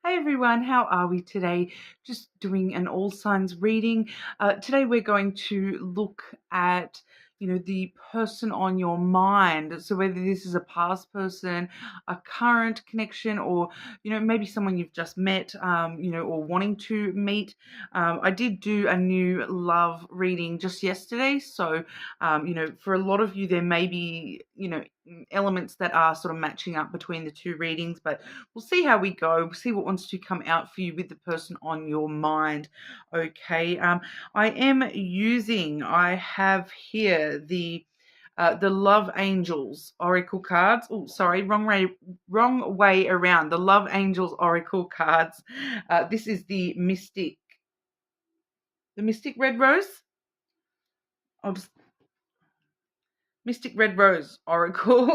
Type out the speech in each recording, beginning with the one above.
Hey everyone, how are we today? Just doing an all signs reading. Today we're going to look at, the person on your mind. So whether this is a past person, a current connection, or maybe someone you've just met, or wanting to meet. I did do a new love reading just yesterday, so for a lot of you there may be elements that are sort of matching up between the two readings, but we'll see how we go. We'll see what wants to come out for you with the person on your mind. Okay. I have here the Love Angels Oracle cards. Oh, sorry, wrong way around. The Love Angels Oracle cards. This is the Mystic Red Rose. Mystic Red Rose Oracle.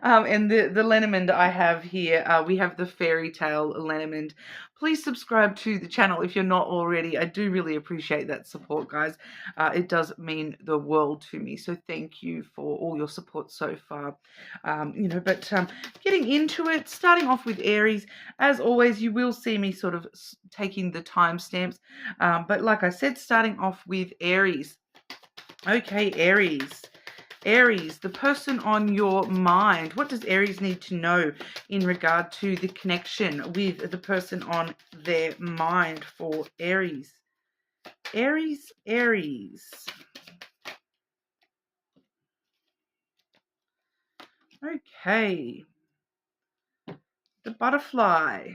And the Lenormand I have here, we have the Fairy Tale Lenormand. Please subscribe to the channel if you're not already. I do really appreciate that support, guys. It does mean the world to me. So thank you for all your support so far. Getting into it, starting off with Aries. As always, you will see me sort of taking the timestamps. But like I said, starting off with Aries. Okay, Aries. Aries, the person on your mind. What does Aries need to know in regard to the connection with the person on their mind for Aries? Aries. Okay. The Butterfly.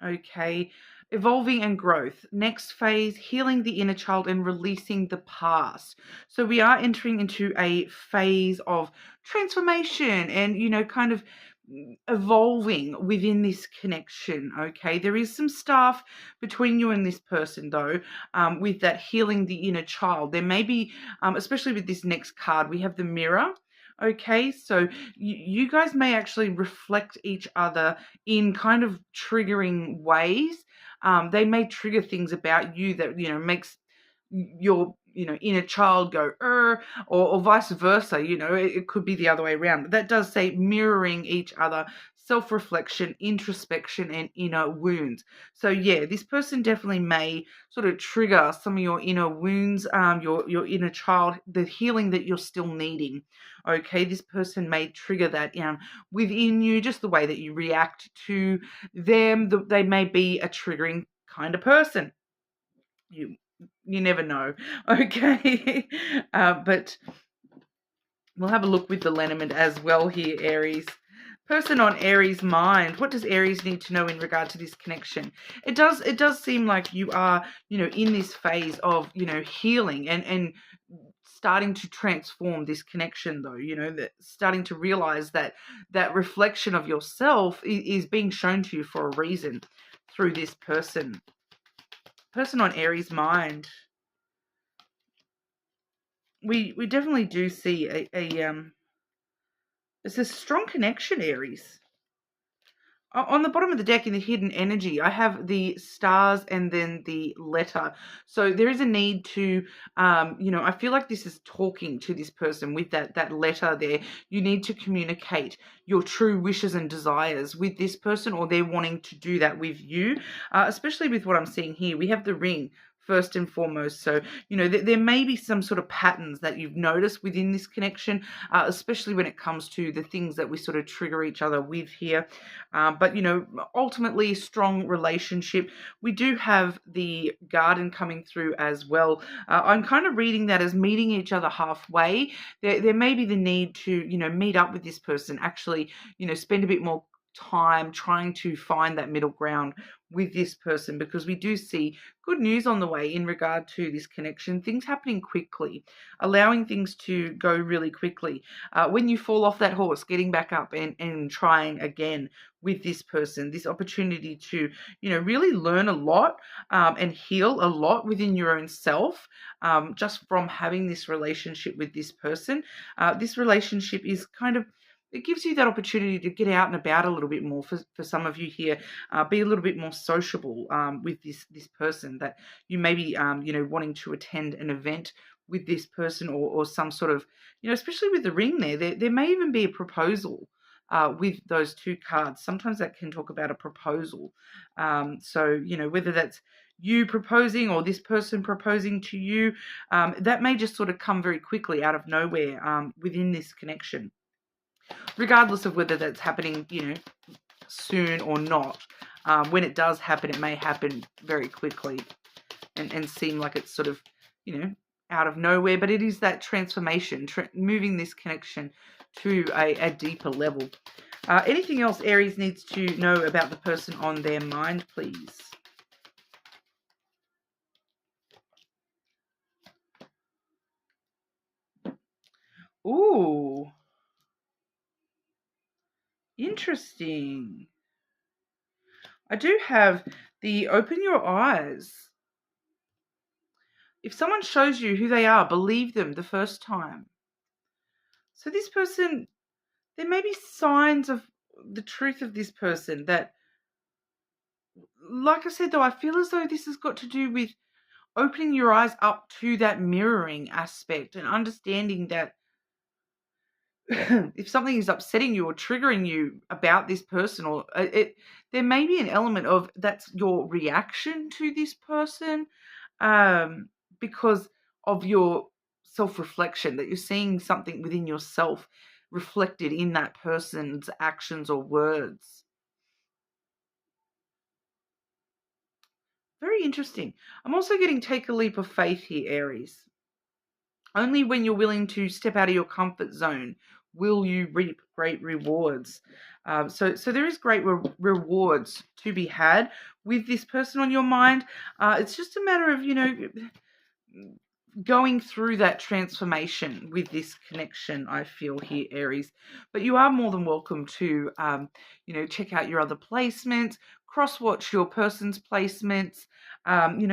Okay. Evolving and growth. Next phase, healing the inner child and releasing the past. So we are entering into a phase of transformation and, kind of evolving within this connection. Okay. There is some stuff between you and this person, though, with that healing the inner child. There may be, especially with this next card, we have the Mirror. Okay, so you guys may actually reflect each other in kind of triggering ways. They may trigger things about you that, makes your, inner child go, or vice versa. It could be the other way around. But that does say mirroring each other, self-reflection, introspection, and inner wounds. So yeah, this person definitely may sort of trigger some of your inner wounds, your inner child, the healing that you're still needing. Okay, this person may trigger that within you, just the way that you react to them. They may be a triggering kind of person. You never know. Okay. But we'll have a look with the Lenormand as well here, Aries. Person on Aries' mind. What does Aries need to know in regard to this connection? It does seem like you are, in this phase of, healing and starting to transform this connection, though, that starting to realize that reflection of yourself is being shown to you for a reason through this person. Person on Aries' mind. We definitely do see it's a strong connection, Aries. On the bottom of the deck in the hidden energy, I have the stars and then the letter. So there is a need to, I feel like this is talking to this person with that letter there. You need to communicate your true wishes and desires with this person, or they're wanting to do that with you, especially with what I'm seeing here. We have the ring. First and foremost. So, there may be some sort of patterns that you've noticed within this connection, especially when it comes to the things that we sort of trigger each other with here. But, ultimately, strong relationship. We do have the Garden coming through as well. I'm kind of reading that as meeting each other halfway. There may be the need to, meet up with this person, actually, spend a bit more time trying to find that middle ground with this person, because we do see good news on the way in regard to this connection, things happening quickly, allowing things to go really quickly. When you fall off that horse, getting back up and trying again with this person, this opportunity to, really learn a lot and heal a lot within your own self, just from having this relationship with this person. This relationship is kind of, it gives you that opportunity to get out and about a little bit more for some of you here, be a little bit more sociable with this person that you may be, wanting to attend an event with this person, or some sort of, especially with the ring there may even be a proposal with those two cards. Sometimes that can talk about a proposal. So, whether that's you proposing or this person proposing to you, that may just sort of come very quickly out of nowhere within this connection. Regardless of whether that's happening, soon or not, when it does happen, it may happen very quickly and seem like it's sort of, out of nowhere, but it is that transformation, moving this connection to a deeper level. Anything else Aries needs to know about the person on their mind, please? Ooh. Interesting. I do have the open your eyes. If someone shows you who they are, believe them the first time. So this person, there may be signs of the truth of this person that, like I said, though, I feel as though this has got to do with opening your eyes up to that mirroring aspect and understanding that if something is upsetting you or triggering you about this person, or there may be an element of that's your reaction to this person, because of your self-reflection, that you're seeing something within yourself reflected in that person's actions or words. Very interesting. I'm also getting take a leap of faith here, Aries. Only when you're willing to step out of your comfort zone will you reap great rewards. So there is great rewards to be had with this person on your mind. It's just a matter of, going through that transformation with this connection, I feel here, Aries. But you are more than welcome to, check out your other placements, cross-watch your person's placements,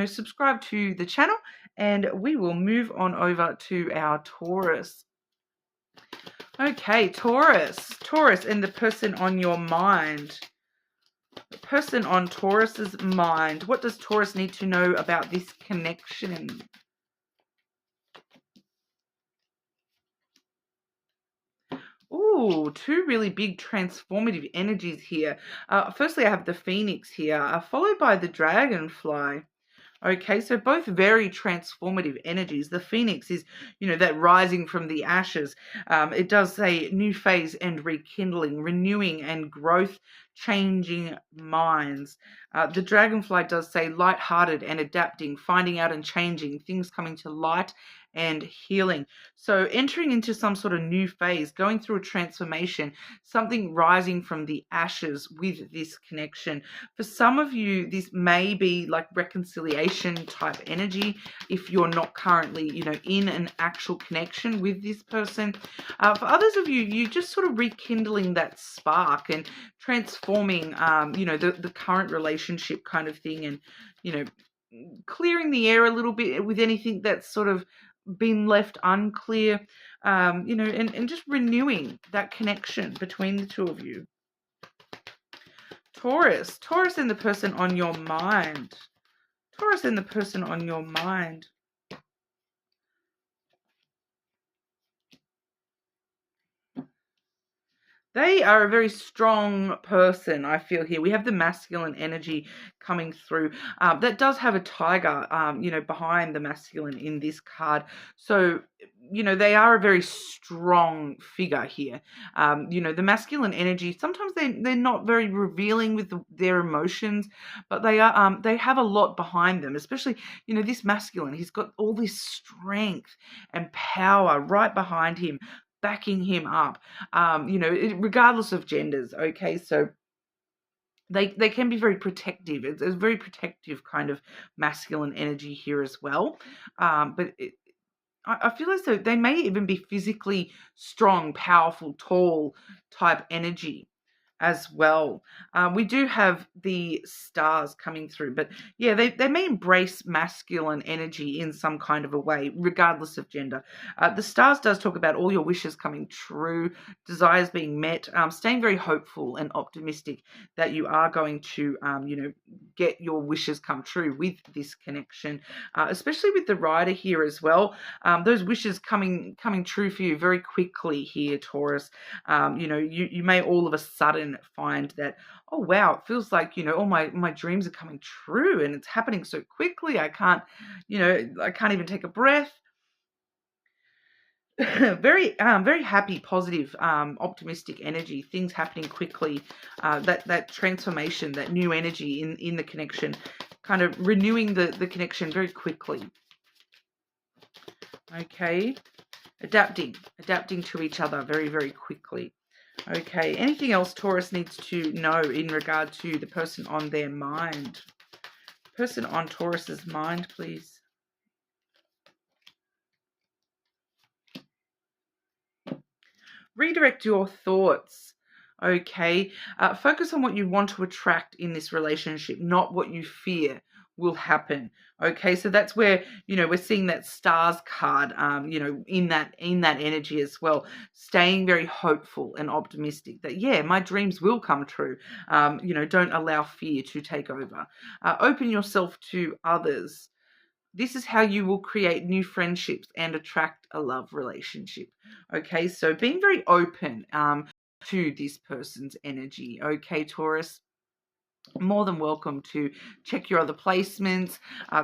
subscribe to the channel, and we will move on over to our Taurus. Okay, Taurus and the person on your mind. The person on Taurus's mind. What does Taurus need to know about this connection? Ooh, two really big transformative energies here. Firstly, I have the Phoenix here, followed by the Dragonfly. Okay, so both very transformative energies. The Phoenix is, that rising from the ashes. It does say new phase and rekindling, renewing and growth, changing minds. The Dragonfly does say light-hearted and adapting, finding out and changing, things coming to light and healing. So entering into some sort of new phase, going through a transformation, something rising from the ashes with this connection. For some of you, this may be like reconciliation type energy if you're not currently, in an actual connection with this person. For others of you, you just sort of rekindling that spark and transforming, the current relationship kind of thing, and, clearing the air a little bit with anything that's sort of been left unclear, and just renewing that connection between the two of you. Taurus and the person on your mind. Taurus and the person on your mind. They are a very strong person, I feel here. We have the masculine energy coming through. That does have a tiger, behind the masculine in this card. So, they are a very strong figure here. The masculine energy, sometimes they're not very revealing with their emotions, but they have a lot behind them, especially, this masculine. He's got all this strength and power right behind him, backing him up, regardless of genders. Okay, so they can be very protective. It's a very protective kind of masculine energy here as well. But I feel as though they may even be physically strong, powerful, tall type energy as well. We do have the stars coming through, but yeah, they may embrace masculine energy in some kind of a way, regardless of gender. The stars does talk about all your wishes coming true, desires being met, staying very hopeful and optimistic that you are going to, get your wishes come true with this connection, especially with the rider here as well. Those wishes coming true for you very quickly here, Taurus. You may all of a sudden find that, oh wow, it feels like, all my dreams are coming true and it's happening so quickly. I can't even take a breath. Very happy, positive, optimistic energy, things happening quickly, that transformation, that new energy in the connection, kind of renewing the connection very quickly. Okay, adapting to each other very, very quickly. Okay, anything else Taurus needs to know in regard to the person on their mind? Person on Taurus's mind, please. Redirect your thoughts. Okay, focus on what you want to attract in this relationship, not what you fear will happen. Okay, so that's where we're seeing that stars card, in that energy as well, staying very hopeful and optimistic that my dreams will come true. Don't allow fear to take over. Open yourself to others. This is how you will create new friendships and attract a love relationship. Okay, so being very open to this person's energy. Okay, Taurus, more than welcome to check your other placements,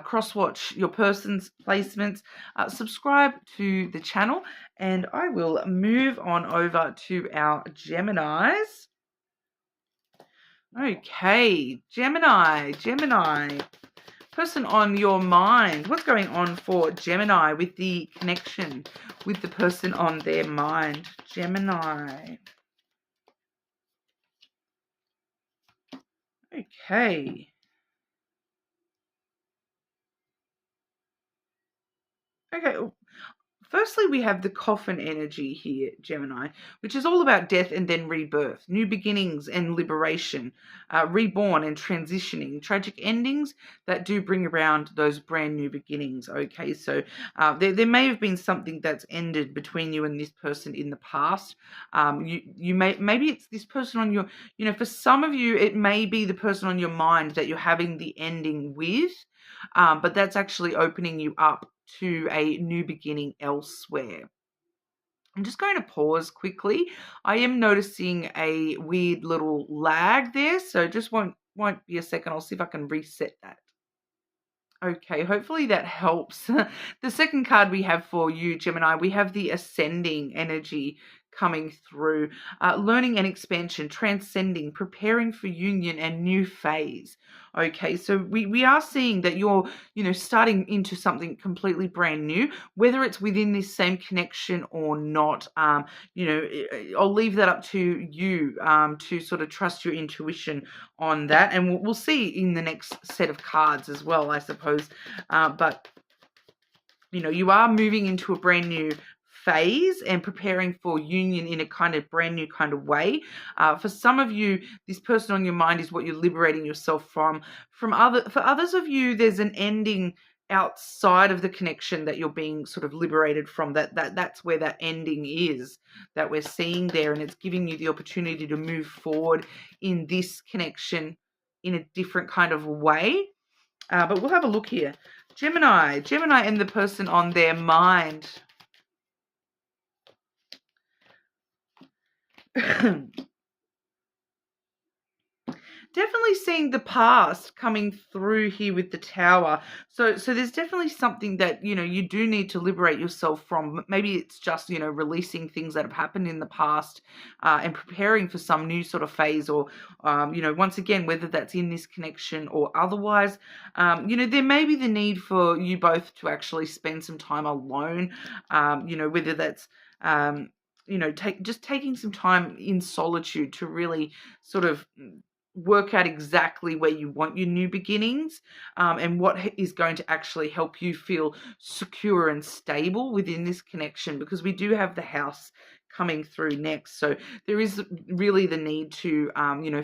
cross-watch your person's placements, subscribe to the channel, and I will move on over to our Geminis. Okay, Gemini. Person on your mind. What's going on for Gemini with the connection with the person on their mind? Gemini. Okay. Okay. Firstly, we have the coffin energy here, Gemini, which is all about death and then rebirth, new beginnings and liberation, reborn and transitioning, tragic endings that do bring around those brand new beginnings. Okay, so there may have been something that's ended between you and this person in the past. Maybe it's this person on your, for some of you, it may be the person on your mind that you're having the ending with, but that's actually opening you up to a new beginning elsewhere. I'm just going to pause quickly. I am noticing a weird little lag there, so just won't be a second. I'll see if I can reset that. Okay, hopefully that helps. The second card we have for you, Gemini, we have the ascending energy coming through, learning and expansion, transcending, preparing for union and new phase. Okay, so we are seeing that you're, starting into something completely brand new, whether it's within this same connection or not. I'll leave that up to you to sort of trust your intuition on that, and we'll see in the next set of cards as well, I suppose. But you are moving into a brand new phase and preparing for union in a kind of brand new kind of way. For some of you, this person on your mind is what you're liberating yourself from. For others of you, there's an ending outside of the connection that you're being sort of liberated from. That's where that ending is that we're seeing there, and it's giving you the opportunity to move forward in this connection in a different kind of way. But we'll have a look here. Gemini and the person on their mind. Definitely seeing the past coming through here with the Tower. So there's definitely something that, you do need to liberate yourself from. Maybe it's just, releasing things that have happened in the past and preparing for some new sort of phase, or, once again, whether that's in this connection or otherwise, there may be the need for you both to actually spend some time alone, whether that's, taking some time in solitude to really sort of work out exactly where you want your new beginnings, and what is going to actually help you feel secure and stable within this connection, because we do have the house coming through next. So there is really the need to,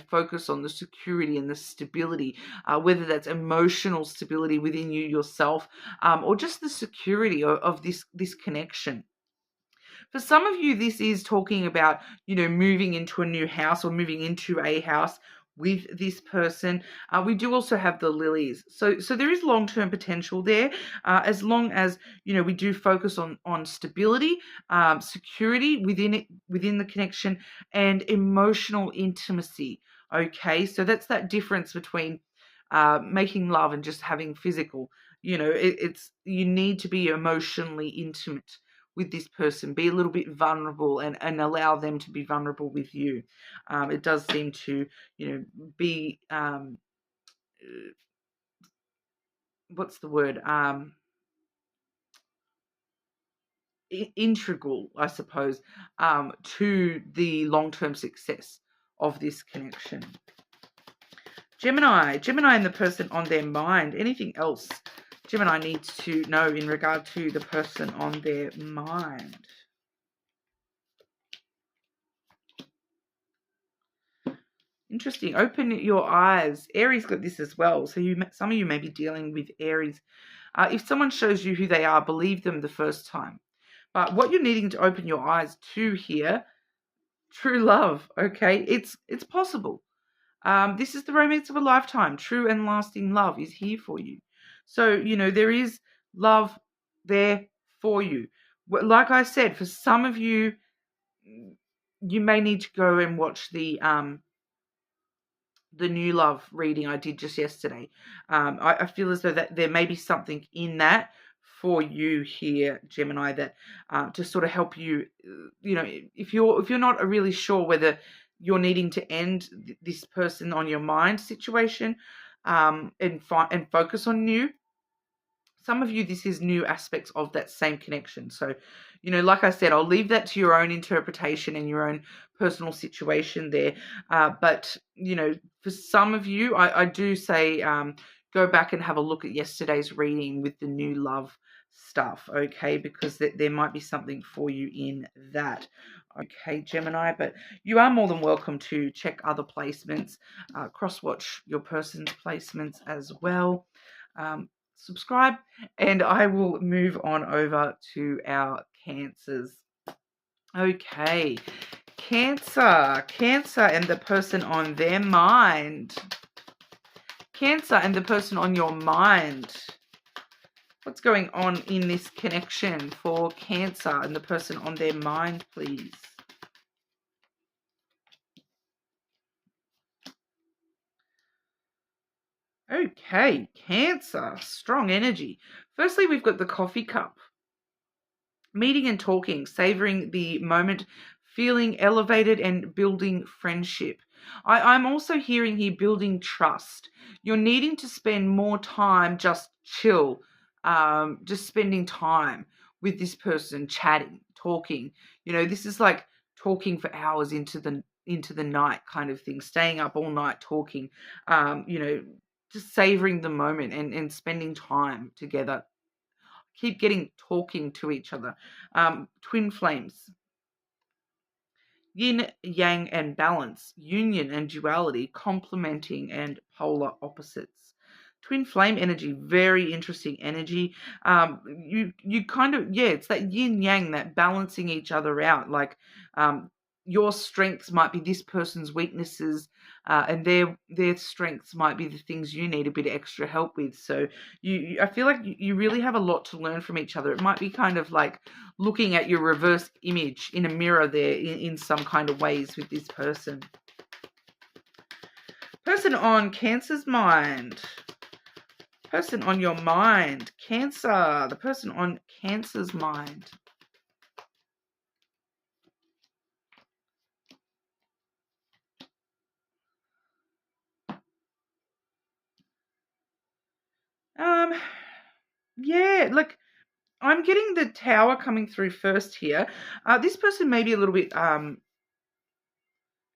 focus on the security and the stability, whether that's emotional stability within you yourself, or just the security of this connection. For some of you, this is talking about, moving into a new house or moving into a house with this person. We do also have the lilies. So there is long-term potential there, as long as, we do focus on stability, security within the connection, and emotional intimacy. Okay, so that's that difference between making love and just having physical. It's you need to be emotionally intimate with this person, be a little bit vulnerable, and allow them to be vulnerable with you. It does seem to, be, what's the word? Integral, I suppose, to the long-term success of this connection. Gemini and the person on their mind. Anything else Gemini needs to know in regard to the person on their mind? Interesting. Open your eyes. Aries got this as well. So some of you may be dealing with Aries. If someone shows you who they are, believe them the first time. But what you're needing to open your eyes to here, true love. Okay, it's possible. This is the romance of a lifetime. True and lasting love is here for you. So, there is love there for you. Like I said, for some of you, you may need to go and watch the new love reading I did just yesterday. I feel as though that there may be something in that for you here, Gemini, that to sort of help you, if you're not really sure whether you're needing to end this person on your mind situation, and focus on new. Some of you, this is new aspects of that same connection. So, like I said, I'll leave that to your own interpretation and your own personal situation there. But, for some of you, I do say go back and have a look at yesterday's reading with the new love stuff, okay? Because there might be something for you in that. Okay, Gemini, but you are more than welcome to check other placements, cross-watch your person's placements as well. Subscribe, and I will move on over to our Cancers. Okay, Cancer and the person on their mind. Cancer and the person on your mind. What's going on in this connection for Cancer and the person on their mind, please? Okay, Cancer, strong energy. Firstly, we've got the coffee cup. Meeting and talking, savoring the moment, feeling elevated and building friendship. I'm also hearing here building trust. You're needing to spend more time just chill, just spending time with this person, chatting, talking. This is like talking for hours into the night kind of thing, staying up all night talking, just savoring the moment and spending time together. Keep talking to each other. Twin flames. Yin, yang, and balance. Union and duality. Complementing and polar opposites. Twin flame energy, very interesting energy. You kind of, it's that yin yang, that balancing each other out. Like your strengths might be this person's weaknesses, and their strengths might be the things you need a bit of extra help with. So I feel like you really have a lot to learn from each other. It might be kind of like looking at your reverse image in a mirror there in some kind of ways with this person. Person on Cancer's mind. Person on your mind. Cancer. The person on Cancer's mind. Yeah, like I'm getting the Tower coming through first here. This person may be a little bit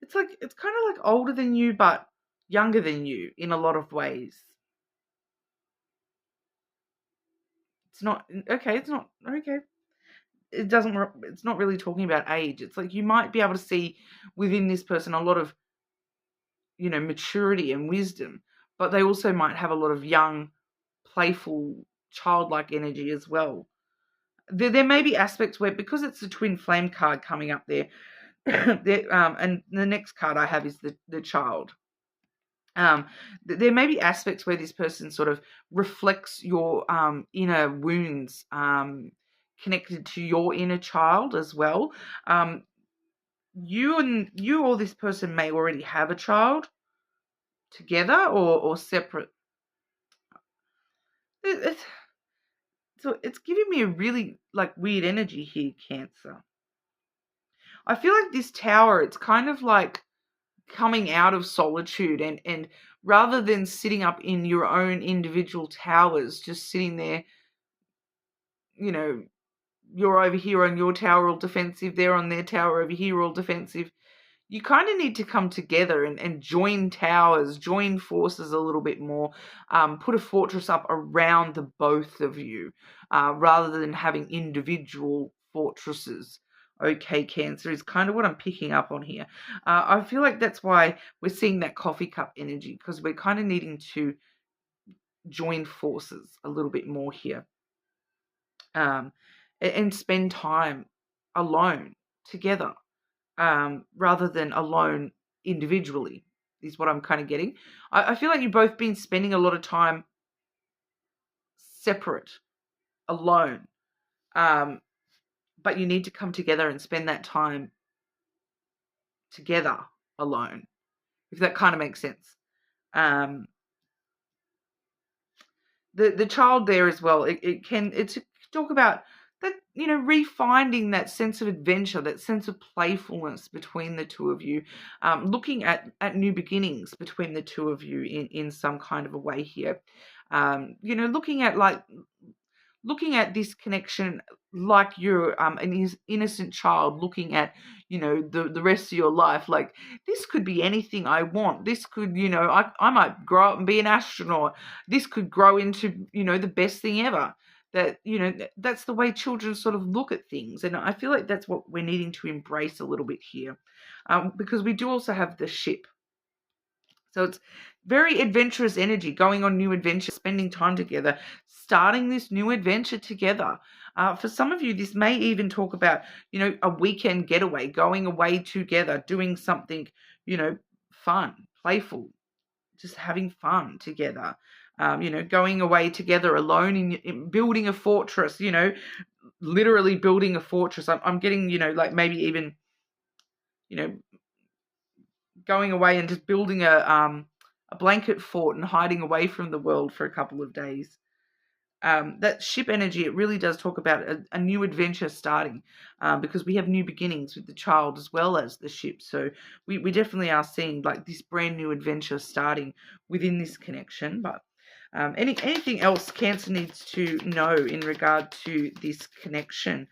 it's kind of like older than you but younger than you in a lot of ways. It's not okay. It's not okay. It's not really talking about age. It's like you might be able to see within this person a lot of, maturity and wisdom, but they also might have a lot of young, playful, childlike energy as well. There may be aspects where, because it's a twin flame card coming up there, and the next card I have is the child. There may be aspects where this person sort of reflects your inner wounds, connected to your inner child as well. You or this person may already have a child together or separate. So it's giving me a really weird energy here, Cancer. I feel like this Tower, it's kind of like coming out of solitude, and rather than sitting up in your own individual towers, just sitting there, you're over here on your tower all defensive, they're on their tower over here all defensive. You kind of need to come together and join towers, join forces a little bit more, put a fortress up around the both of you, rather than having individual fortresses. Okay, Cancer, is kind of what I'm picking up on here. I feel like that's why we're seeing that coffee cup energy, because we're kind of needing to join forces a little bit more here, and spend time alone together, rather than alone individually, is what I'm kind of getting. I feel like you've both been spending a lot of time separate, alone, but you need to come together and spend that time together alone, if that kind of makes sense. The child there as well, it's talk about that, refinding that sense of adventure, that sense of playfulness between the two of you, looking at new beginnings between the two of you in some kind of a way here. Looking at this connection like you're an innocent child looking at, the rest of your life. Like, this could be anything I want. This could, I might grow up and be an astronaut. This could grow into, the best thing ever. That, that's the way children sort of look at things. And I feel like that's what we're needing to embrace a little bit here. Because we do also have the ship. So it's very adventurous energy, going on new adventures, spending time together, starting this new adventure together. For some of you, this may even talk about, a weekend getaway, going away together, doing something, fun, playful, just having fun together. Going away together alone in building a fortress, literally building a fortress. I'm getting, maybe even, going away and just building a blanket fort and hiding away from the world for a couple of days. That ship energy, it really does talk about a new adventure starting, because we have new beginnings with the child as well as the ship. So we definitely are seeing this brand new adventure starting within this connection. But anything else Cancer needs to know in regard to this connection?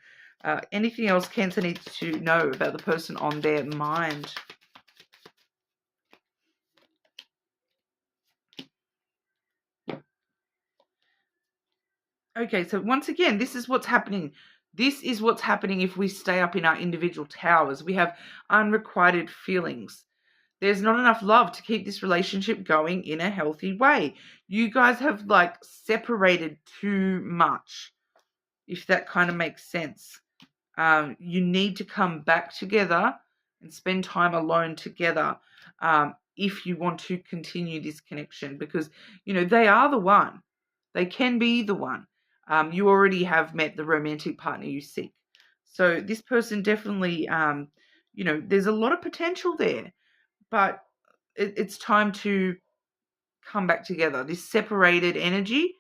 Anything else Cancer needs to know about the person on their mind? Okay, so once again, this is what's happening. This is what's happening if we stay up in our individual towers. We have unrequited feelings. There's not enough love to keep this relationship going in a healthy way. You guys have separated too much, if that kind of makes sense. You need to come back together and spend time alone together, if you want to continue this connection, because, they are the one. They can be the one. You already have met the romantic partner you seek. So this person definitely, there's a lot of potential there, but it's time to come back together. This separated energy,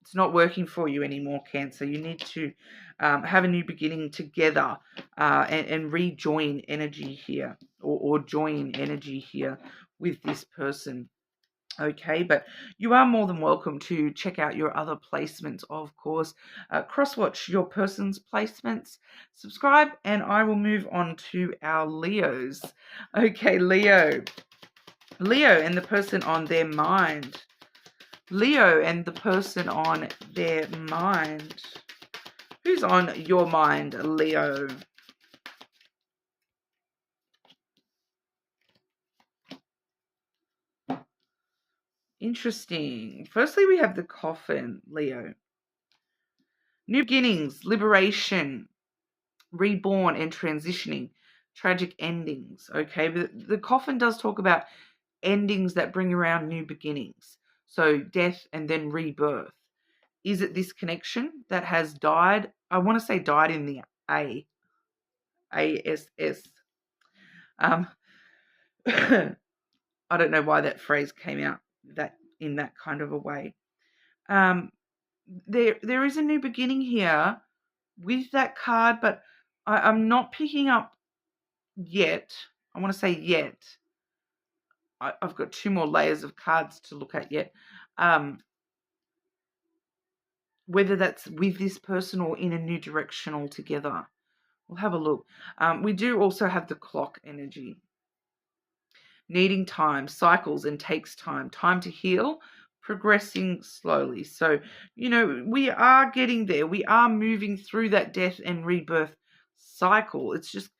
it's not working for you anymore, Cancer. You need to have a new beginning together, and rejoin energy here, or join energy here with this person. Okay, but you are more than welcome to check out your other placements, of course. Cross-watch your person's placements, subscribe, and I will move on to our Leos. Okay, Leo and the person on their mind. Leo and the person on their mind. Who's on your mind, Leo? Interesting. Firstly, we have the Coffin, Leo. New beginnings, liberation, reborn and transitioning, tragic endings. Okay, but the Coffin does talk about endings that bring around new beginnings. So death and then rebirth. Is it this connection that has died? I want to say died in the ASS. I don't know why that phrase came out in that kind of a way. There is a new beginning here with that card, but I'm not picking up yet. I want to say yet. I've got 2 more layers of cards to look at yet. Whether that's with this person or in a new direction altogether. We'll have a look. We do also have the clock energy. Needing time, cycles, and takes time. Time to heal, progressing slowly. So, we are getting there. We are moving through that death and rebirth cycle. It's just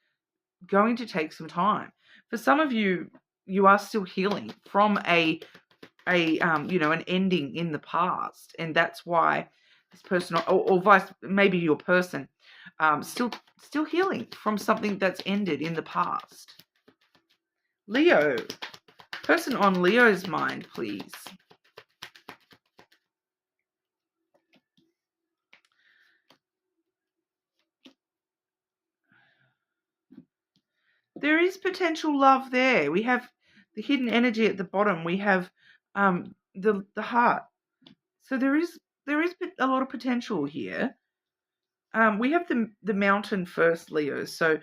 going to take some time. For some of you, you are still healing from an ending in the past, and that's why this person, or vice, maybe your person, still healing from something that's ended in the past. Leo, person on Leo's mind, please. There is potential love there. We have the hidden energy at the bottom. We have the heart. So there is a lot of potential here. We have the mountain first, Leo. So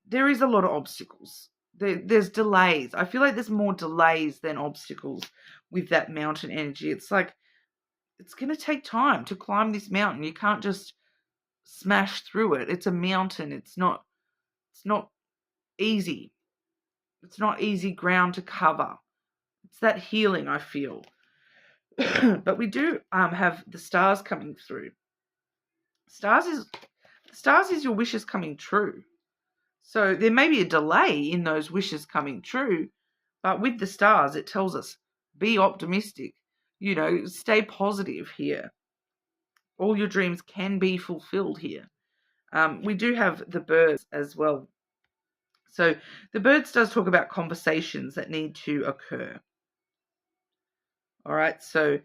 there is a lot of obstacles. There's delays. I feel like there's more delays than obstacles with that mountain energy. It's like it's going to take time to climb this mountain. You can't just smash through it. It's a mountain. It's not easy. It's not easy ground to cover. It's that healing, I feel. But we do have the stars coming through. Stars is your wishes coming true. So there may be a delay in those wishes coming true, but with the stars, it tells us be optimistic. Stay positive here. All your dreams can be fulfilled here. We do have the birds as well. So the birds does talk about conversations that need to occur. All right, so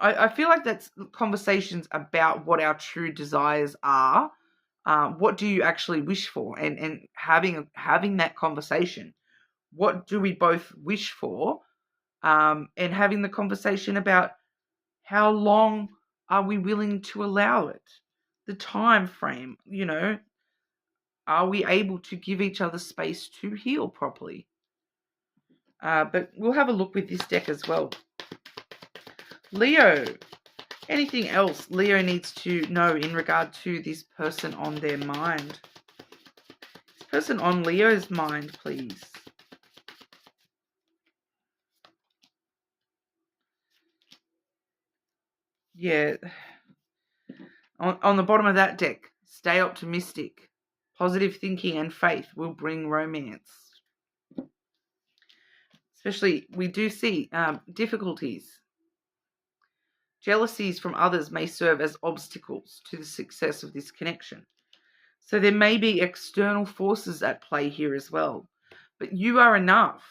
I feel like that's conversations about what our true desires are. What do you actually wish for? And having that conversation. What do we both wish for? And having the conversation about how long are we willing to allow it? The time frame, are we able to give each other space to heal properly? But we'll have a look with this deck as well. Leo, anything else Leo needs to know in regard to this person on their mind? This person on Leo's mind, please. Yeah. On the bottom of that deck, stay optimistic. Positive thinking and faith will bring romance. Especially, we do see difficulties. Jealousies from others may serve as obstacles to the success of this connection. So there may be external forces at play here as well. But you are enough.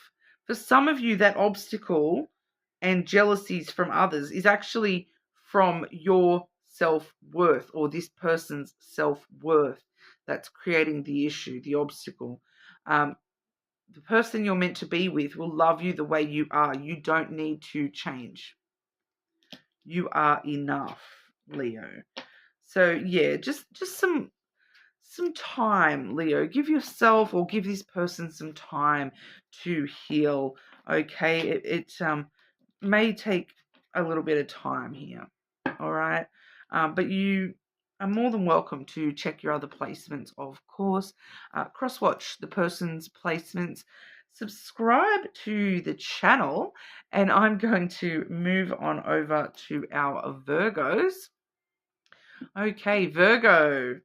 For some of you, that obstacle and jealousies from others is actually from your self-worth or this person's self-worth that's creating the issue, the obstacle. The person you're meant to be with will love you the way you are. You don't need to change. You are enough, Leo. So yeah, just some time, Leo. Give yourself or give this person some time to heal. Okay, it may take a little bit of time here. All right, but you are more than welcome to check your other placements, of course. Cross-watch the person's placements. Subscribe to the channel, and I'm going to move on over to our Virgos. Okay, Virgo,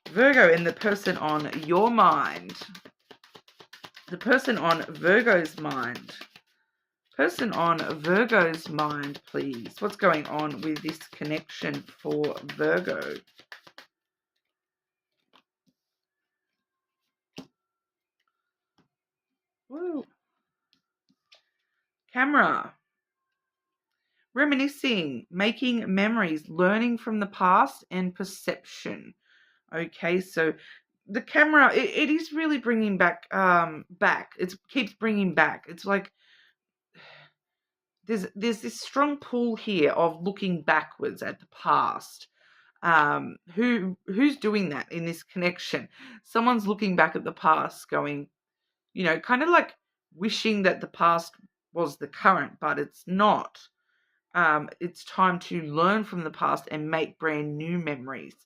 and the person on your mind. The person on Virgo's mind. Person on Virgo's mind, please. What's going on with this connection for Virgo? Woo. Camera. Reminiscing, making memories, learning from the past, and perception. Okay, so the camera, it is really bringing back, it keeps bringing back. It's like there's this strong pull here of looking backwards at the past. Who's doing that in this connection? Someone's looking back at the past going, kind of like wishing that the past was the current, but it's not. It's time to learn from the past and make brand new memories,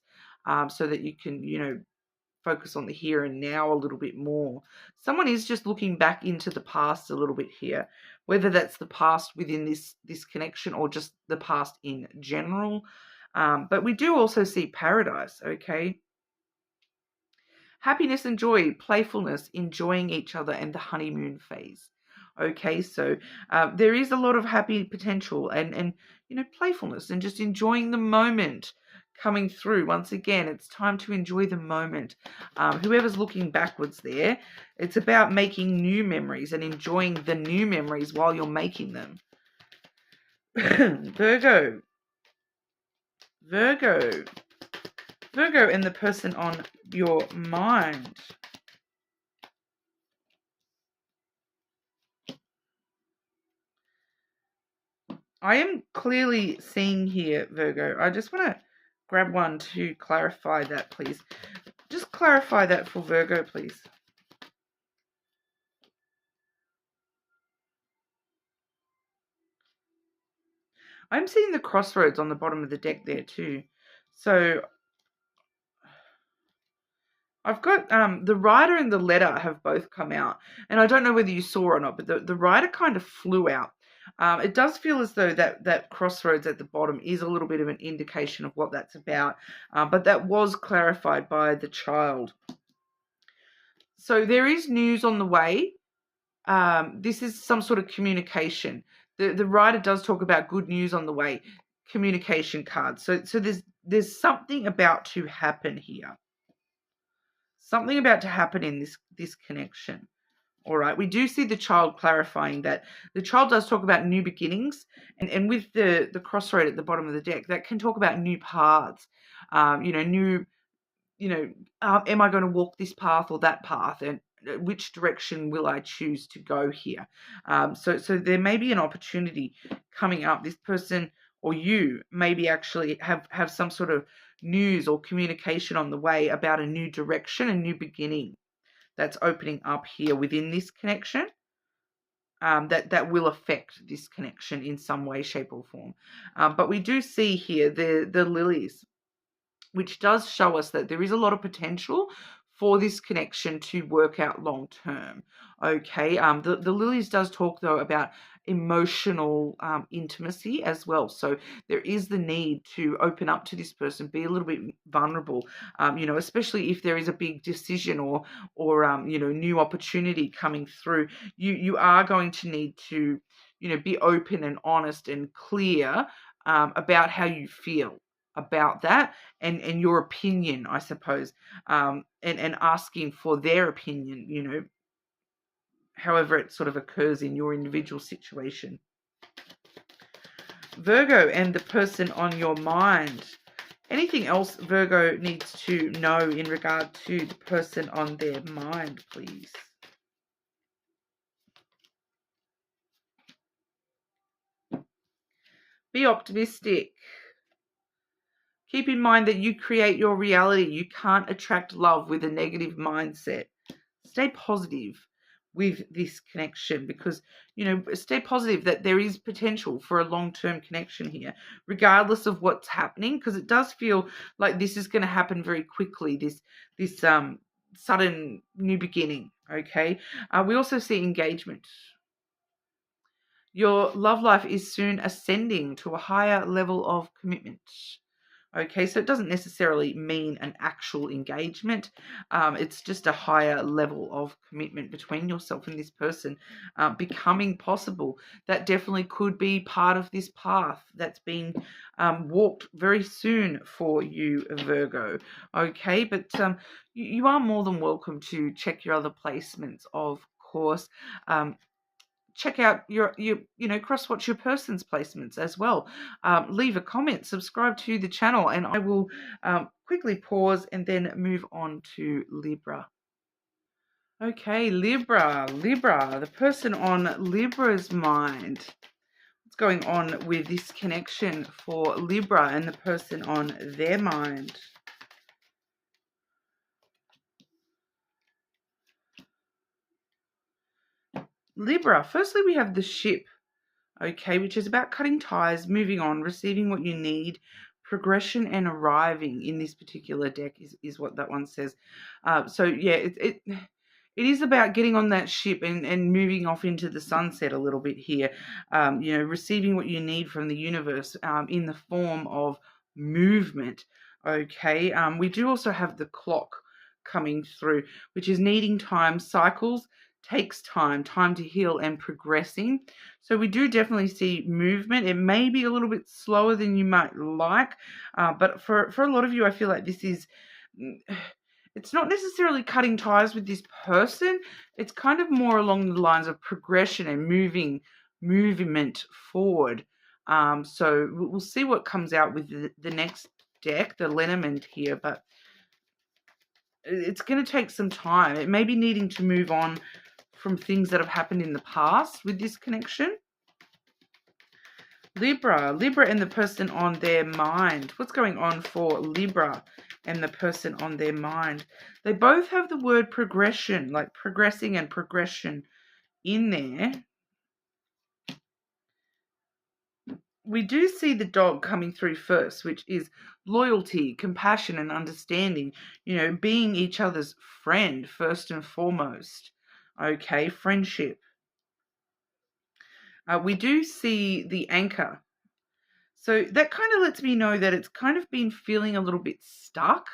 so that you can, focus on the here and now a little bit more. Someone is just looking back into the past a little bit here, whether that's the past within this connection or just the past in general. But we do also see paradise, okay? Happiness and joy, playfulness, enjoying each other, and the honeymoon phase. Okay, so there is a lot of happy potential and playfulness and just enjoying the moment coming through. Once again, it's time to enjoy the moment. Whoever's looking backwards there, it's about making new memories and enjoying the new memories while you're making them. Virgo and the person on your mind. I am clearly seeing here, Virgo. I just want to grab one to clarify that, please. Just clarify that for Virgo, please. I'm seeing the crossroads on the bottom of the deck there too. So I've got the rider and the letter have both come out. And I don't know whether you saw or not, but the rider kind of flew out. It does feel as though that crossroads at the bottom is a little bit of an indication of what that's about. But that was clarified by the child. So there is news on the way. This is some sort of communication. The writer does talk about good news on the way, communication cards. So there's something about to happen here. Something about to happen in this connection. All right, we do see the child clarifying that the child does talk about new beginnings, and with the crossroad at the bottom of the deck, that can talk about new paths, new, am I going to walk this path or that path, and which direction will I choose to go here? So there may be an opportunity coming up. This person or you maybe actually have some sort of news or communication on the way about a new direction, a new beginning that's opening up here within this connection, that will affect this connection in some way, shape, or form. But we do see here the lilies, which does show us that there is a lot of potential for this connection to work out long term. Okay, the lilies does talk though about emotional intimacy as well. So there is the need to open up to this person, be a little bit vulnerable, especially if there is a big decision or new opportunity coming through. You are going to need to be open and honest and clear about how you feel about that and your opinion, I suppose, and asking for their opinion, however it sort of occurs in your individual situation. Virgo and the person on your mind. Anything else Virgo needs to know in regard to the person on their mind, please? Be optimistic. Keep in mind that you create your reality. You can't attract love with a negative mindset. Stay positive with this connection because, stay positive that there is potential for a long-term connection here, regardless of what's happening, because it does feel like this is going to happen very quickly, this sudden new beginning, okay? We also see engagement. Your love life is soon ascending to a higher level of commitment. Okay, so it doesn't necessarily mean an actual engagement. It's just a higher level of commitment between yourself and this person becoming possible. That definitely could be part of this path that's being walked very soon for you, Virgo. Okay, but you are more than welcome to check your other placements, of course. check out your cross-watch your person's placements as well. Leave a comment, subscribe to the channel, and I will quickly pause and then move on to Libra. Okay, Libra, the person on Libra's mind. What's going on with this connection for Libra and the person on their mind? Libra, firstly, we have the ship, okay, which is about cutting ties, moving on, receiving what you need, progression and arriving in this particular deck is what that one says. So, yeah, it is about getting on that ship and moving off into the sunset a little bit here, receiving what you need from the universe in the form of movement, okay? We do also have the clock coming through, which is needing time, cycles, takes time to heal and progressing. So we do definitely see movement. It may be a little bit slower than you might like, but for a lot of you, I feel like this is, it's not necessarily cutting ties with this person. It's kind of more along the lines of progression and movement forward. So we'll see what comes out with the next deck, the Lenormand here, but it's going to take some time. It may be needing to move on from things that have happened in the past with this connection. Libra and the person on their mind. What's going on for Libra and the person on their mind? They both have the word progression, like progressing and progression in there. We do see the dog coming through first, which is loyalty, compassion, and understanding. Being each other's friend first and foremost. Okay, friendship. We do see the anchor. So that kind of lets me know that it's kind of been feeling a little bit stuck.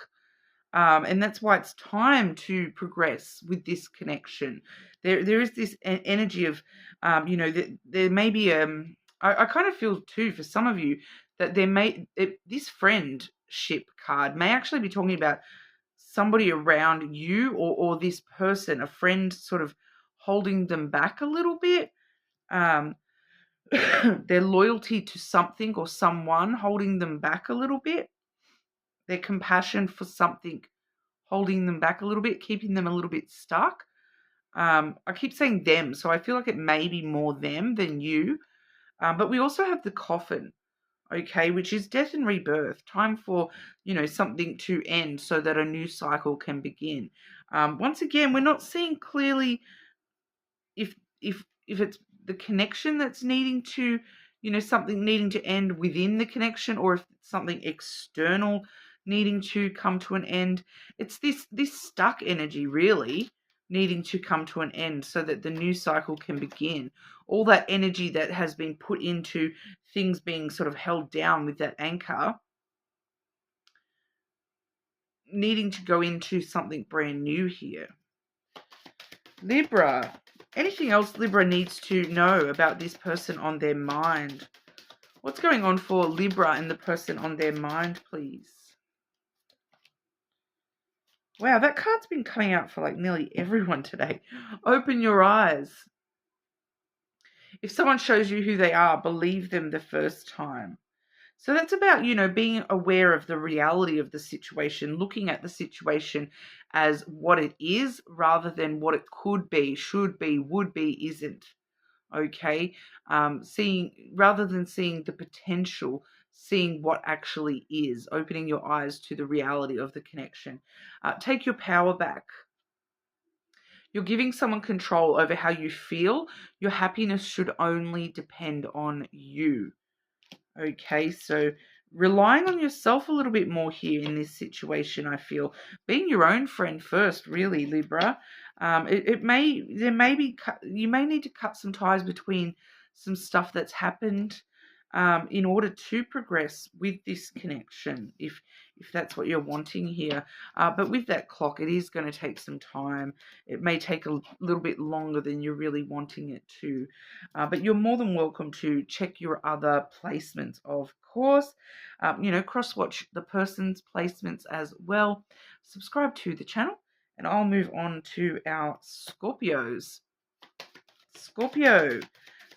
And that's why it's time to progress with this connection. There is this energy of, that there may be, I kind of feel too for some of you that this friendship card may actually be talking about somebody around you or this person, a friend sort of holding them back a little bit. Their loyalty to something or someone holding them back a little bit. Their compassion for something holding them back a little bit, keeping them a little bit stuck. I keep saying them, so I feel like it may be more them than you. But we also have the coffin, okay, which is death and rebirth. Time for, something to end so that a new cycle can begin. Once again, we're not seeing clearly if it's the connection that's needing to, something needing to end within the connection, or if it's something external needing to come to an end. It's this stuck energy really needing to come to an end so that the new cycle can begin. All that energy that has been put into things being sort of held down with that anchor needing to go into something brand new here. Libra. Anything else Libra needs to know about this person on their mind? What's going on for Libra and the person on their mind, please? Wow, that card's been coming out for like nearly everyone today. Open your eyes. If someone shows you who they are, believe them the first time. So that's about, being aware of the reality of the situation, looking at the situation as what it is rather than what it could be, should be, would be, isn't. Okay? Rather than seeing the potential, seeing what actually is, opening your eyes to the reality of the connection. Take your power back. You're giving someone control over how you feel. Your happiness should only depend on you. Okay, so relying on yourself a little bit more here in this situation, I feel. Being your own friend first, really, Libra. You may need to cut some ties between some stuff that's happened in order to progress with this connection, if that's what you're wanting here. But with that clock, it is going to take some time. It may take a little bit longer than you're really wanting it to. But you're more than welcome to check your other placements, of course. Cross-watch the person's placements as well. Subscribe to the channel, and I'll move on to our Scorpios. Scorpio.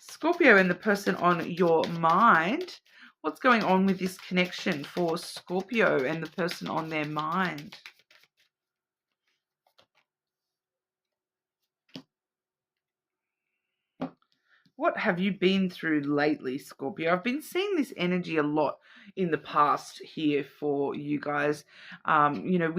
Scorpio and the person on your mind. What's going on with this connection for Scorpio and the person on their mind? What have you been through lately, Scorpio? I've been seeing this energy a lot in the past here for you guys. You know,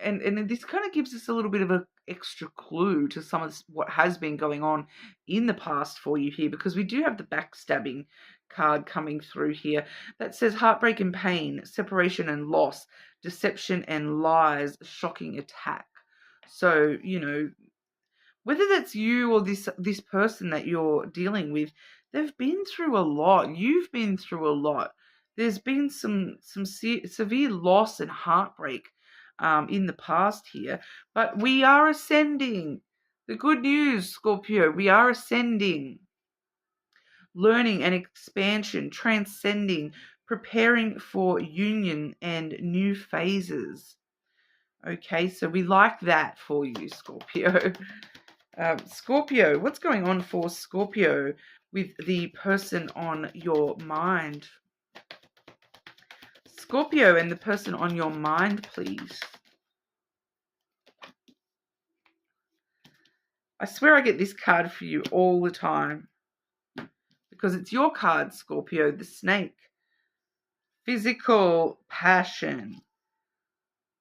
and this kind of gives us a little bit of an extra clue to some of what has been going on in the past for you here, because we do have the backstabbing card coming through here that says heartbreak and pain, separation and loss, deception and lies, shocking attack. So, you know, whether that's you or this person that you're dealing with, they've been through a lot. You've been through a lot. There's been some severe loss and heartbreak in the past here, but we are ascending. The good news, Scorpio, we are ascending, learning and expansion, transcending, preparing for union and new phases. Okay, so we like that for you, Scorpio. Scorpio, what's going on for Scorpio with the person on your mind? Scorpio and the person on your mind, please. I swear I get this card for you all the time because it's your card, Scorpio, the snake. Physical passion.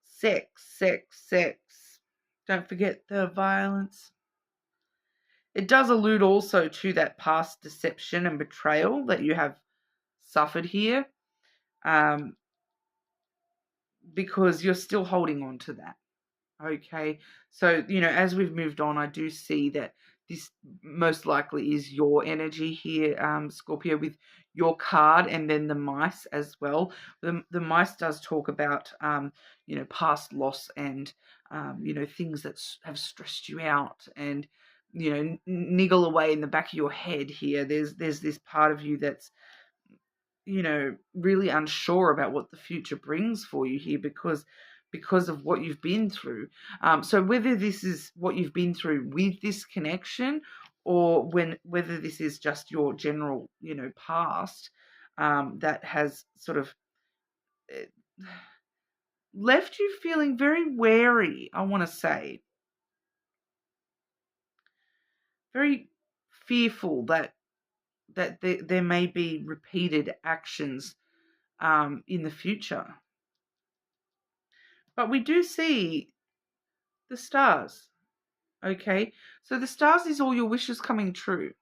Sex, sex, sex. Don't forget the violence. It does allude also to that past deception and betrayal that you have suffered here, because you're still holding on to that. Okay, so, you know, as we've moved on, I do see that this most likely is your energy here, Scorpio, with your card and then the mice as well. The mice does talk about, you know, past loss and, you know, things that have stressed you out and, you know, niggle away in the back of your head here. There's this part of you that's, you know, really unsure about what the future brings for you here because of what you've been through. So whether this is what you've been through with this connection or whether this is just your general, you know, past, that has sort of left you feeling very wary, I want to say. Very fearful that there may be repeated actions in the future. But we do see the stars, okay? So the stars is all your wishes coming true.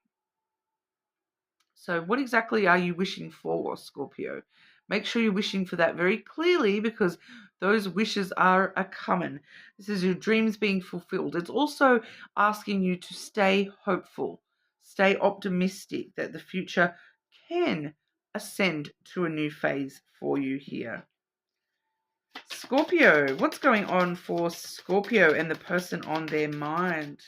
So what exactly are you wishing for, Scorpio? Make sure you're wishing for that very clearly because those wishes are a coming. This is your dreams being fulfilled. It's also asking you to stay hopeful, stay optimistic that the future can ascend to a new phase for you here. Scorpio, what's going on for Scorpio and the person on their mind?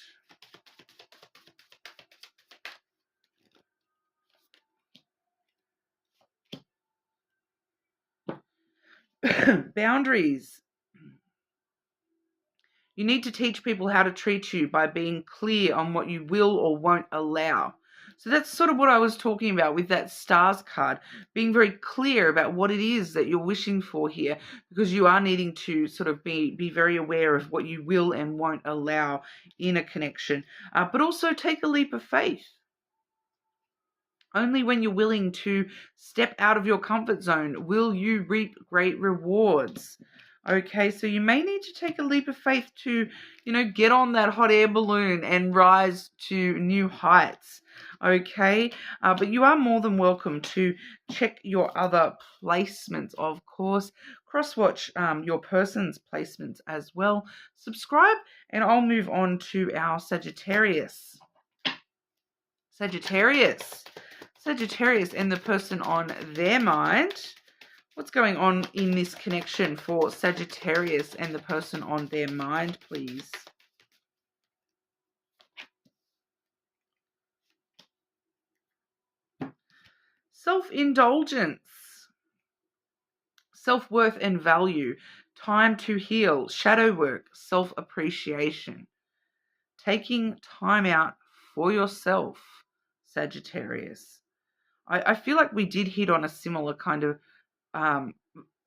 Boundaries. You need to teach people how to treat you by being clear on what you will or won't allow. So that's sort of what I was talking about with that stars card, being very clear about what it is that you're wishing for here, because you are needing to sort of be very aware of what you will and won't allow in a connection, but also take a leap of faith. Only when you're willing to step out of your comfort zone will you reap great rewards. Okay, so you may need to take a leap of faith to, you know, get on that hot air balloon and rise to new heights. Okay, but you are more than welcome to check your other placements, of course. Cross-watch your person's placements as well. Subscribe, and I'll move on to our Sagittarius. Sagittarius and the person on their mind. What's going on in this connection for Sagittarius and the person on their mind, please? Self-indulgence, self-worth and value, time to heal, shadow work, self-appreciation, taking time out for yourself, Sagittarius. I feel like we did hit on a similar kind of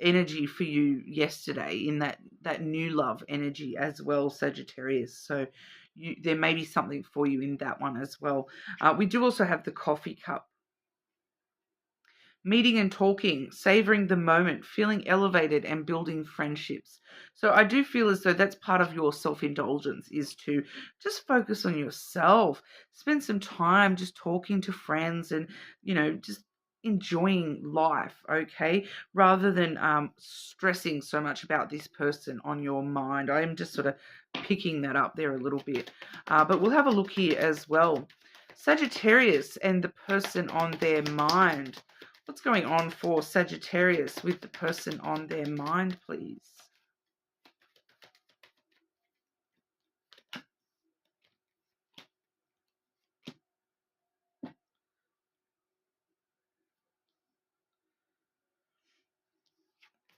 energy for you yesterday in that new love energy as well, Sagittarius. So there may be something for you in that one as well. We do also have the coffee cup. Meeting and talking, savoring the moment, feeling elevated and building friendships. So I do feel as though that's part of your self-indulgence, is to just focus on yourself, spend some time just talking to friends and, just enjoying life, okay, rather than stressing so much about this person on your mind. I am just sort of picking that up there a little bit. But we'll have a look here as well. Sagittarius and the person on their mind. What's going on for Sagittarius with the person on their mind, please?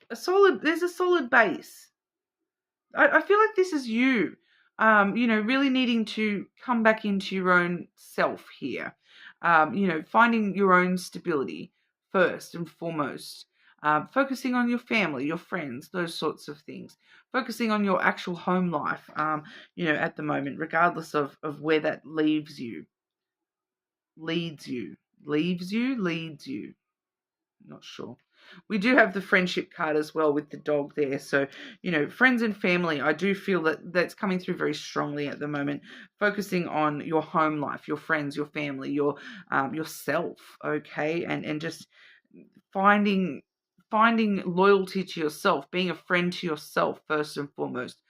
There's a solid base. I feel like this is you, really needing to come back into your own self here. Finding your own stability first and foremost. Focusing on your family, your friends, those sorts of things. Focusing on your actual home life, at the moment, regardless of where that leaves you. Leads you. Leaves you? Leads you. Not sure. We do have the friendship card as well with the dog there. So, friends and family, I do feel that that's coming through very strongly at the moment. Focusing on your home life, your friends, your family, yourself, okay? And just finding loyalty to yourself, being a friend to yourself first and foremost.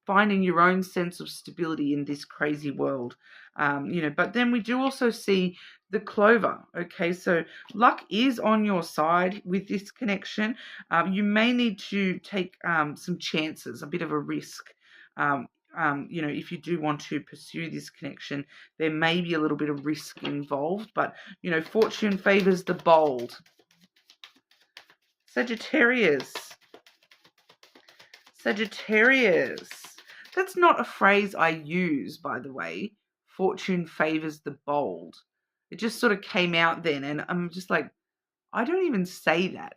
Finding your own sense of stability in this crazy world. But then we do also see the clover. Okay, so luck is on your side with this connection. You may need to take some chances, a bit of a risk. If you do want to pursue this connection, there may be a little bit of risk involved, but, fortune favors the bold. Sagittarius. That's not a phrase I use, by the way. Fortune favors the bold. It just sort of came out then, and I'm just like, I don't even say that.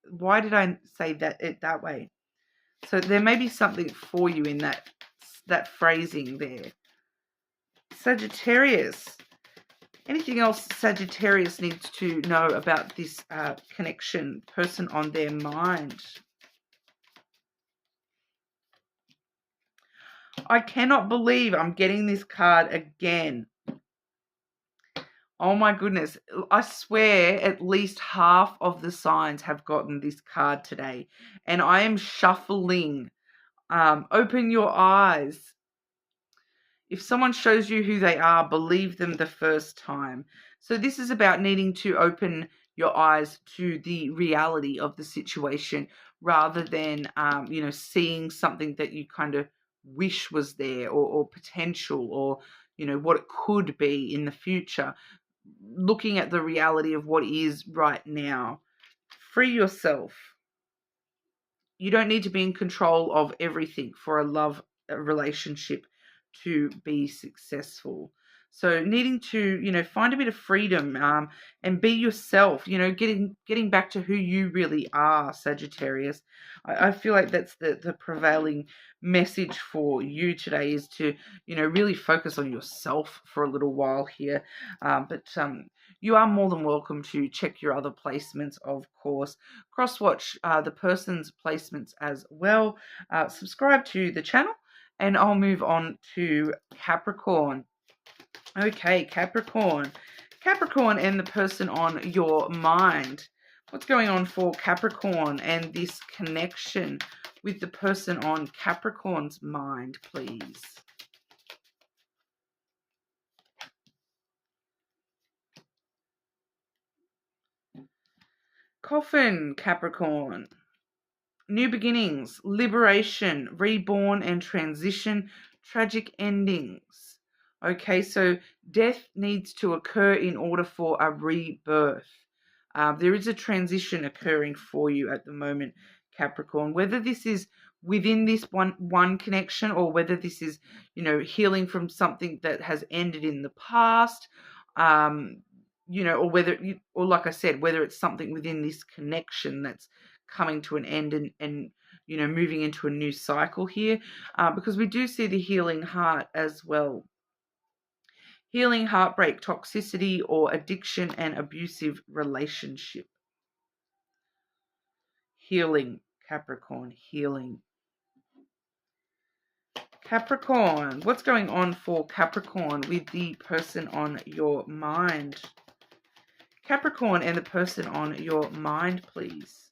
Why did I say that way? So there may be something for you in that phrasing there. Sagittarius. Anything else Sagittarius needs to know about this connection, person on their mind? I cannot believe I'm getting this card again. Oh my goodness. I swear at least half of the signs have gotten this card today. And I am shuffling. Open your eyes. If someone shows you who they are, believe them the first time. So this is about needing to open your eyes to the reality of the situation rather than, seeing something that you kind of wish was there or potential or, what it could be in the future. Looking at the reality of what is right now. Free yourself. You don't need to be in control of everything for a relationship to be successful. So needing to, find a bit of freedom and be yourself, getting back to who you really are, Sagittarius. I feel like that's the prevailing message for you today, is to, really focus on yourself for a little while here. But you are more than welcome to check your other placements, of course. Cross-watch the person's placements as well. Subscribe to the channel. And I'll move on to Capricorn. Okay, Capricorn. Capricorn and the person on your mind. What's going on for Capricorn and this connection with the person on Capricorn's mind, please? Coffin, Capricorn. New beginnings, liberation, reborn and transition, tragic endings. Okay, so death needs to occur in order for a rebirth. There is a transition occurring for you at the moment, Capricorn. Whether this is within this one connection, or whether this is, you know, healing from something that has ended in the past, you know, or whether, or like I said, whether it's something within this connection that's coming to an end and you know, moving into a new cycle here, because we do see the healing heart as well. Healing heartbreak, toxicity, or addiction and abusive relationship. Healing, Capricorn, healing. Capricorn, what's going on for Capricorn with the person on your mind? Capricorn and the person on your mind, please.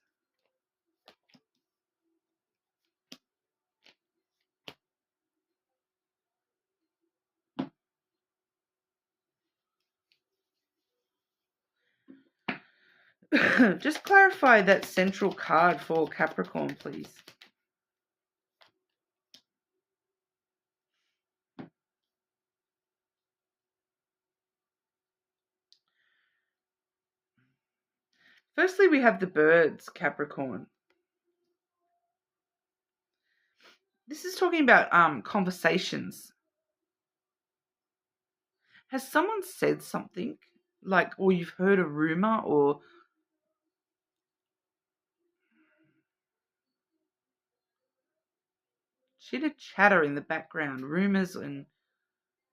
Just clarify that central card for Capricorn, please. Firstly, we have the birds, Capricorn. This is talking about conversations. Has someone said something, like, or you've heard a rumor, or chitter chatter in the background, rumors and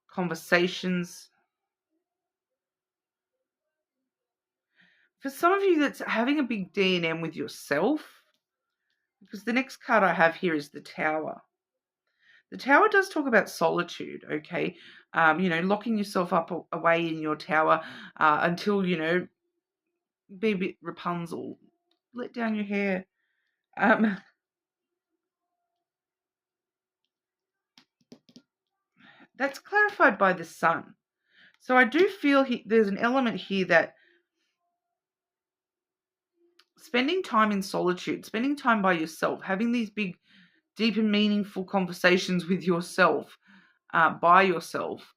conversations. For some of you, that's having a big D&M with yourself, because the next card I have here is the Tower. The Tower does talk about solitude, okay? You know, locking yourself up away in your tower until, you know, be a bit Rapunzel. Let down your hair. That's clarified by the Sun. So I do feel there's an element here that spending time in solitude, spending time by yourself, having these big, deep and meaningful conversations with yourself, by yourself,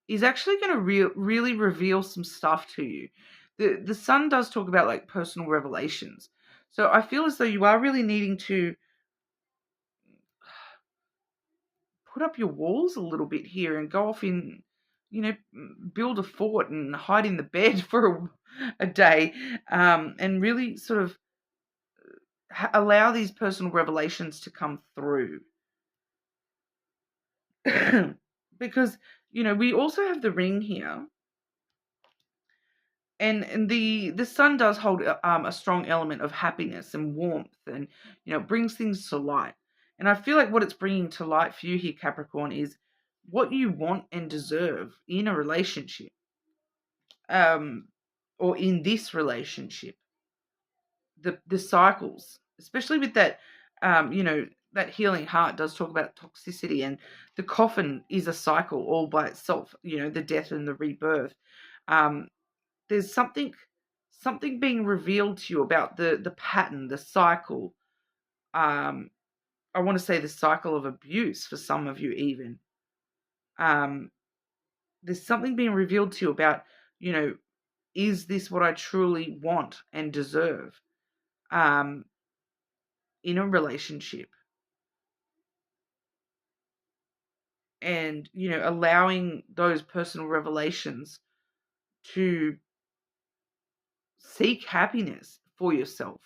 is actually going to really reveal some stuff to you. The Sun does talk about like personal revelations. So I feel as though you are really needing to put up your walls a little bit here and go off in, you know, build a fort and hide in the bed for a day, and really sort of allow these personal revelations to come through. Because, you know, we also have the Ring here. And the Sun does hold a strong element of happiness and warmth, and, you know, brings things to light. And I feel like what it's bringing to light for you here, Capricorn, is what you want and deserve in a relationship, or in this relationship. The cycles, especially with that, you know, that healing heart does talk about toxicity, and the coffin is a cycle all by itself. You know, the death and the rebirth. There's something being revealed to you about the pattern, the cycle. I want to say the cycle of abuse for some of you even. There's something being revealed to you about, you know, is this what I truly want and deserve in a relationship? And, you know, allowing those personal revelations to seek happiness for yourself,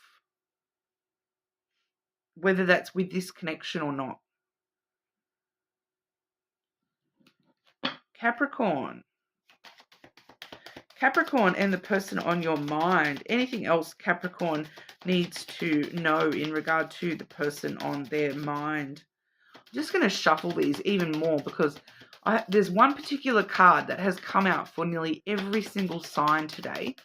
whether that's with this connection or not. Capricorn and the person on your mind. Anything else Capricorn needs to know in regard to the person on their mind? I'm just going to shuffle these even more, because there's one particular card that has come out for nearly every single sign today.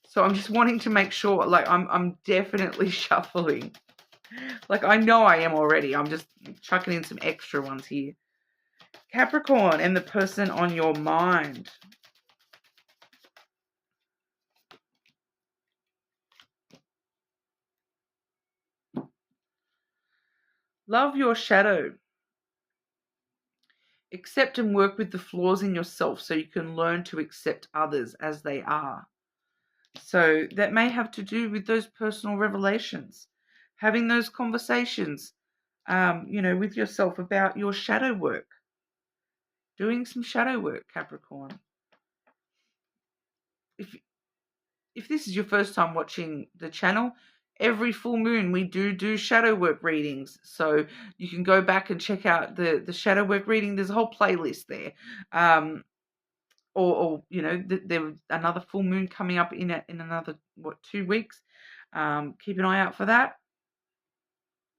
So I'm just wanting to make sure, like, I'm definitely shuffling. Like, I know I am already. I'm just chucking in some extra ones here. Capricorn and the person on your mind. Love your shadow. Accept and work with the flaws in yourself so you can learn to accept others as they are. So that may have to do with those personal revelations, having those conversations, with yourself about your shadow work. Doing some shadow work, Capricorn. If this is your first time watching the channel, every full moon we do shadow work readings. So you can go back and check out the shadow work reading. There's a whole playlist there. There was another full moon coming up in another 2 weeks. Keep an eye out for that.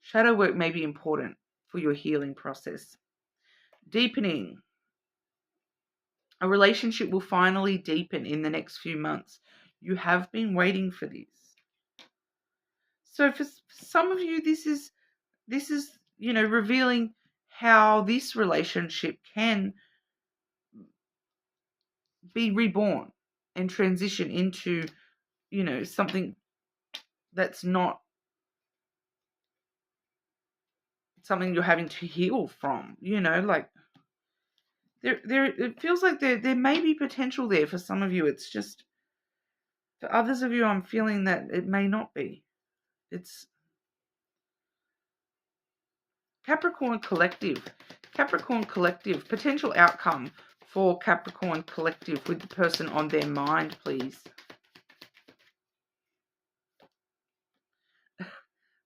Shadow work may be important for your healing process. Deepening. A relationship will finally deepen in the next few months. You have been waiting for this. So for some of you, this is revealing how this relationship can be reborn and transition into, something that's not something you're having to heal from, like it feels like there may be potential there for some of you. It's just for others of you, I'm feeling that it may not be. It's Capricorn collective, potential outcome for Capricorn collective with the person on their mind, please.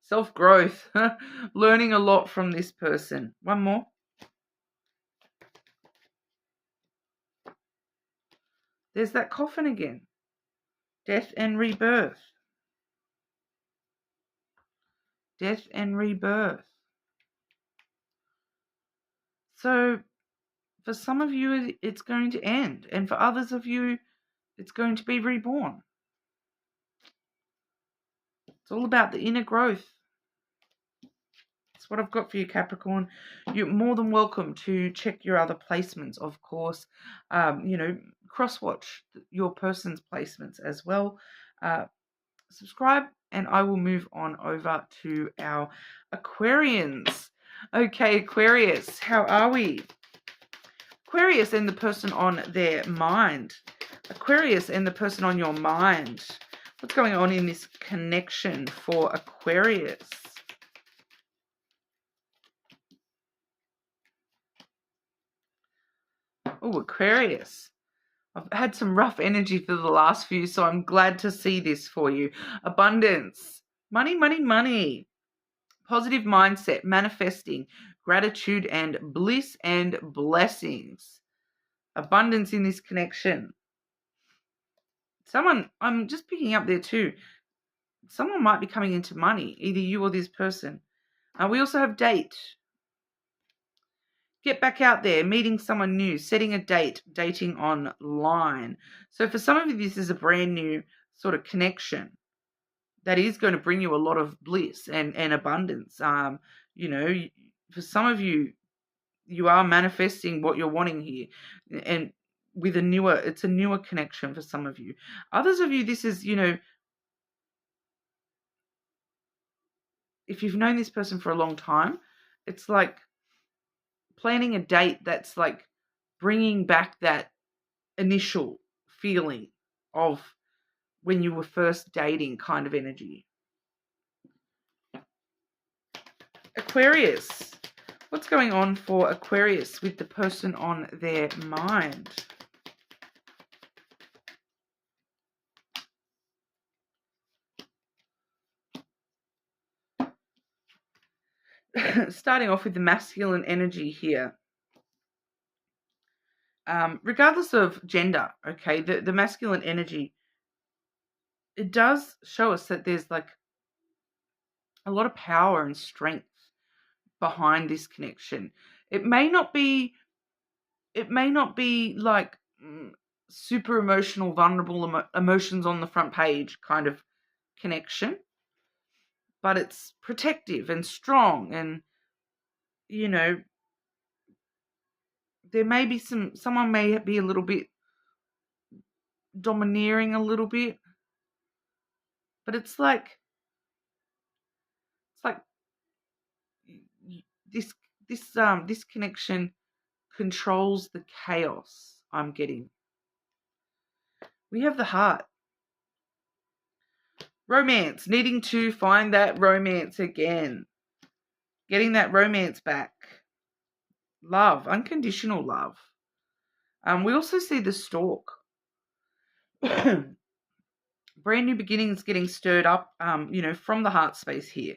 Self-growth, learning a lot from this person. One more. There's that coffin again. Death and rebirth. Death and rebirth. So for some of you, it's going to end. And for others of you, it's going to be reborn. It's all about the inner growth. That's what I've got for you, Capricorn. You're more than welcome to check your other placements, of course. Cross-watch your person's placements as well. Subscribe, and I will move on over to our Aquarians. Okay, Aquarius, how are we? Aquarius and the person on their mind. Aquarius and the person on your mind. What's going on in this connection for Aquarius? Oh, Aquarius. I've had some rough energy for the last few, so I'm glad to see this for you. Abundance. Money, money, money. Positive mindset, manifesting, gratitude and bliss and blessings. Abundance in this connection. Someone, I'm just picking up there too. Someone might be coming into money, either you or this person. We also have date. Get back out there, meeting someone new, setting a date, dating online. So for some of you, this is a brand new sort of connection that is going to bring you a lot of bliss and abundance. For some of you, you are manifesting what you're wanting here. And with it's a newer connection for some of you. Others of you, this is, if you've known this person for a long time, it's like planning a date that's like bringing back that initial feeling of when you were first dating kind of energy. Aquarius. What's going on for Aquarius with the person on their mind? Starting off with the masculine energy here. Regardless of gender, okay, the masculine energy, it does show us that there's like a lot of power and strength behind this connection. It may not be like super emotional, vulnerable emotions on the front page kind of connection, but it's protective and strong, and there may be someone may be a little bit domineering a little bit, but it's like this connection controls the chaos I'm getting. We have the heart. Romance, needing to find that romance again. Getting that romance back. Love, unconditional love. We also see the stork. Brand new beginnings getting stirred up, from the heart space here.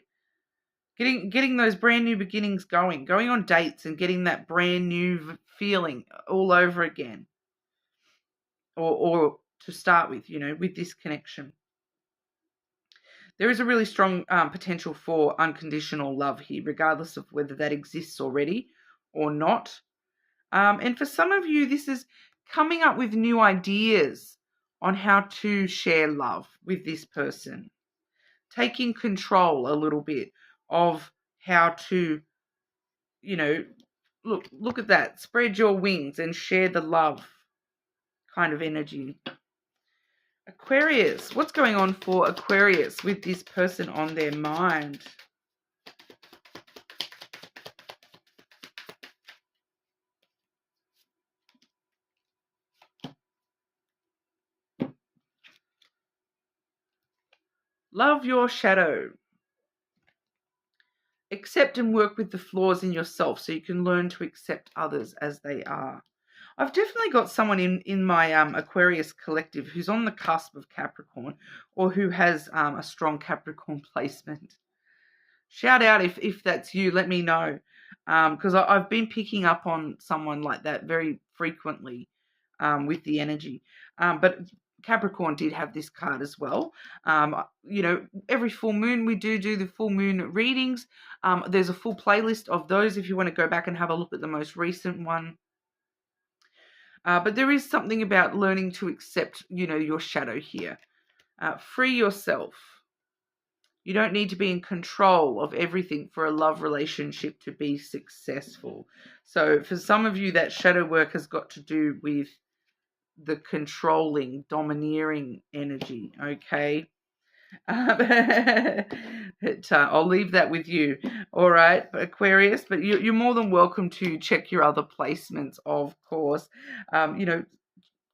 Getting those brand new beginnings going on dates and getting that brand new feeling all over again. Or to start with, with this connection. There is a really strong potential for unconditional love here, regardless of whether that exists already or not. And for some of you, this is coming up with new ideas on how to share love with this person. Taking control a little bit of how to, look at that. Spread your wings and share the love kind of energy. Aquarius, what's going on for Aquarius with this person on their mind? Love your shadow. Accept and work with the flaws in yourself so you can learn to accept others as they are. I've definitely got someone in my Aquarius collective who's on the cusp of Capricorn or who has a strong Capricorn placement. Shout out if that's you. Let me know, because I've been picking up on someone like that very frequently with the energy. But Capricorn did have this card as well. Every full moon we do the full moon readings. There's a full playlist of those if you want to go back and have a look at the most recent one. But there is something about learning to accept, your shadow here. Free yourself. You don't need to be in control of everything for a love relationship to be successful. So for some of you, that shadow work has got to do with the controlling, domineering energy, okay? I'll leave that with you, all right, Aquarius? But you're more than welcome to check your other placements, of course.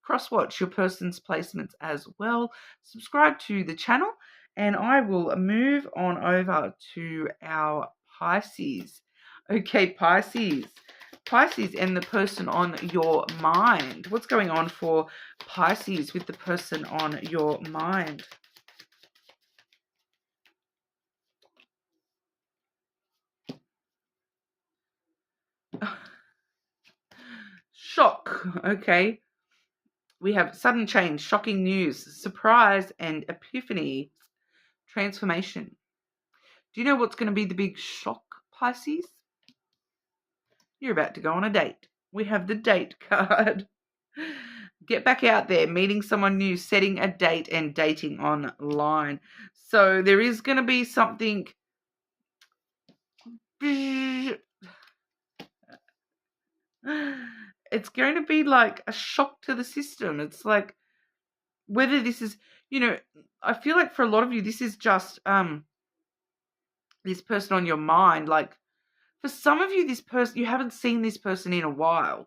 Cross-watch your person's placements as well. Subscribe to the channel. And I will move on over to our Pisces. Okay, Pisces. Pisces and the person on your mind. What's going on for Pisces with the person on your mind? Shock. Okay. We have sudden change, shocking news, surprise, and epiphany. Transformation. Do you know what's going to be the big shock, Pisces? You're about to go on a date. We have the date card. Get back out there, meeting someone new, setting a date and dating online. So there is going to be something. It's going to be like a shock to the system. It's like whether this is, I feel like for a lot of you, this is just this person on your mind. Like for some of you, this person, you haven't seen this person in a while.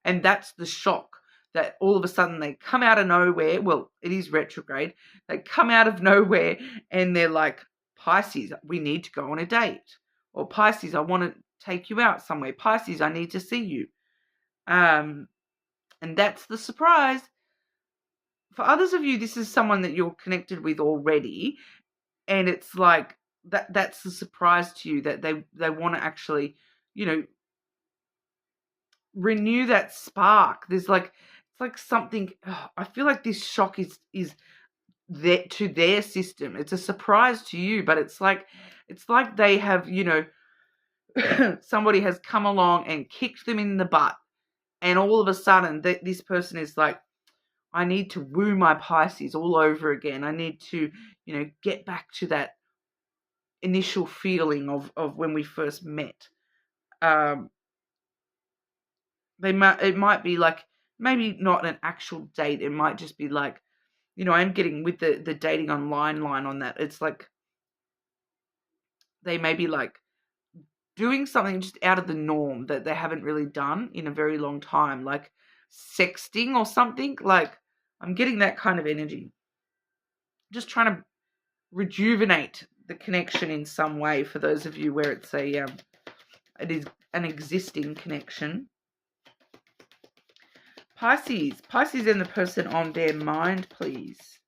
And that's the shock that all of a sudden they come out of nowhere. Well, it is retrograde. They come out of nowhere and they're like, Pisces, we need to go on a date. Or Pisces, I want to take you out somewhere. Pisces, I need to see you. And that's the surprise. For others of you, this is someone that you're connected with already. And it's like, that's the surprise to you that they want to actually, renew that spark. There's like, it's like something, I feel like this shock is there to their system. It's a surprise to you, but it's like they have, somebody has come along and kicked them in the butt. And all of a sudden this person is like, I need to woo my Pisces all over again. I need to, get back to that initial feeling of when we first met. It might be like, maybe not an actual date. It might just be like, I'm getting with the dating online line on that. It's like they may be like doing something just out of the norm that they haven't really done in a very long time, like sexting or something. Like I'm getting that kind of energy. Just trying to rejuvenate the connection in some way for those of you where it's a It is an existing connection. Pisces and the person on their mind, please.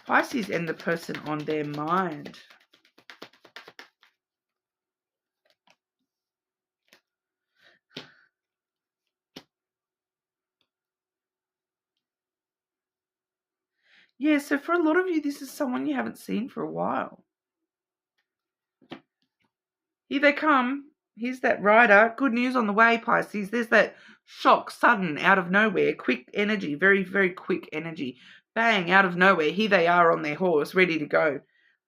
Pisces and the person on their mind. Yeah, so for a lot of you, this is someone you haven't seen for a while. Here they come. Here's that rider. Good news on the way, Pisces. There's that shock, sudden, out of nowhere, quick energy, very, very quick energy. Bang, out of nowhere. Here they are on their horse, ready to go.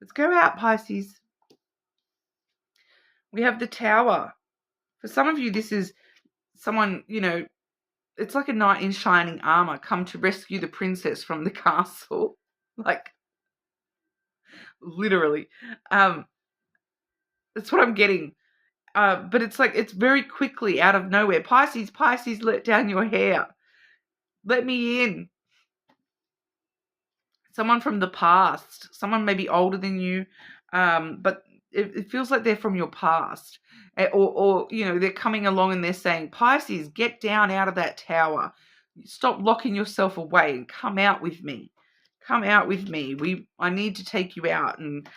Let's go out, Pisces. We have the Tower. For some of you, this is someone, it's like a knight in shining armor come to rescue the princess from the castle. Like, literally. That's what I'm getting. But it's like, it's very quickly out of nowhere. Pisces, let down your hair. Let me in. Someone from the past. Someone maybe older than you. But it feels like they're from your past. Or they're coming along and they're saying, Pisces, get down out of that tower. Stop locking yourself away and come out with me. Come out with me. I need to take you out, and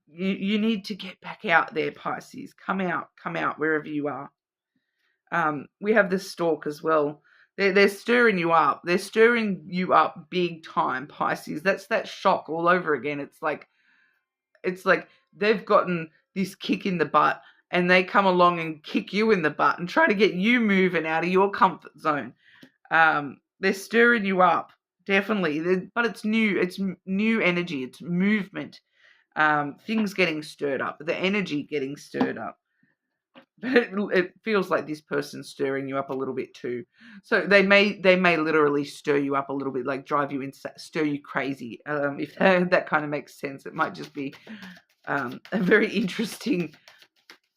you need to get back out there, Pisces. Come out wherever you are. We have the Stork as well. They're stirring you up. They're stirring you up big time, Pisces. That's that shock all over again. It's like they've gotten this kick in the butt, and they come along and kick you in the butt and try to get you moving out of your comfort zone. They're stirring you up, definitely. But it's new. It's new energy. It's movement. Things getting stirred up. The energy getting stirred up. But it feels like this person's stirring you up a little bit too. So they may literally stir you up a little bit, like drive you insane, stir you crazy. If that kind of makes sense, it might just be a very interesting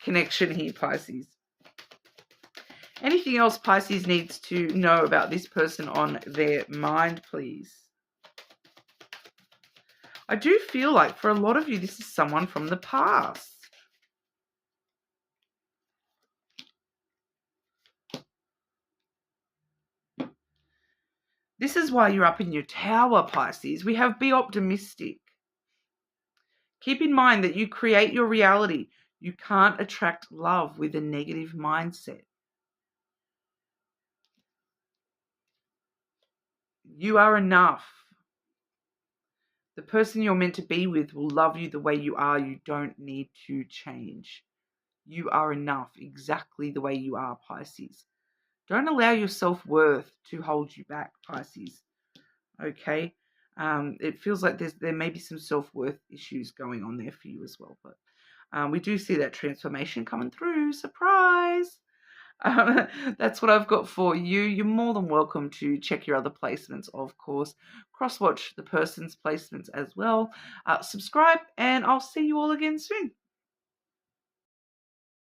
connection here, Pisces. Anything else Pisces needs to know about this person on their mind, please? I do feel like for a lot of you, this is someone from the past. This is why you're up in your tower, Pisces. We have be optimistic. Keep in mind that you create your reality. You can't attract love with a negative mindset. You are enough. The person you're meant to be with will love you the way you are. You don't need to change. You are enough exactly the way you are, Pisces. Don't allow your self-worth to hold you back, Pisces. Okay? It feels like there may be some self-worth issues going on there for you as well. But we do see that transformation coming through. Surprise! That's what I've got for you. You're more than welcome to check your other placements, of course. Cross-watch the person's placements as well. Subscribe, and I'll see you all again soon.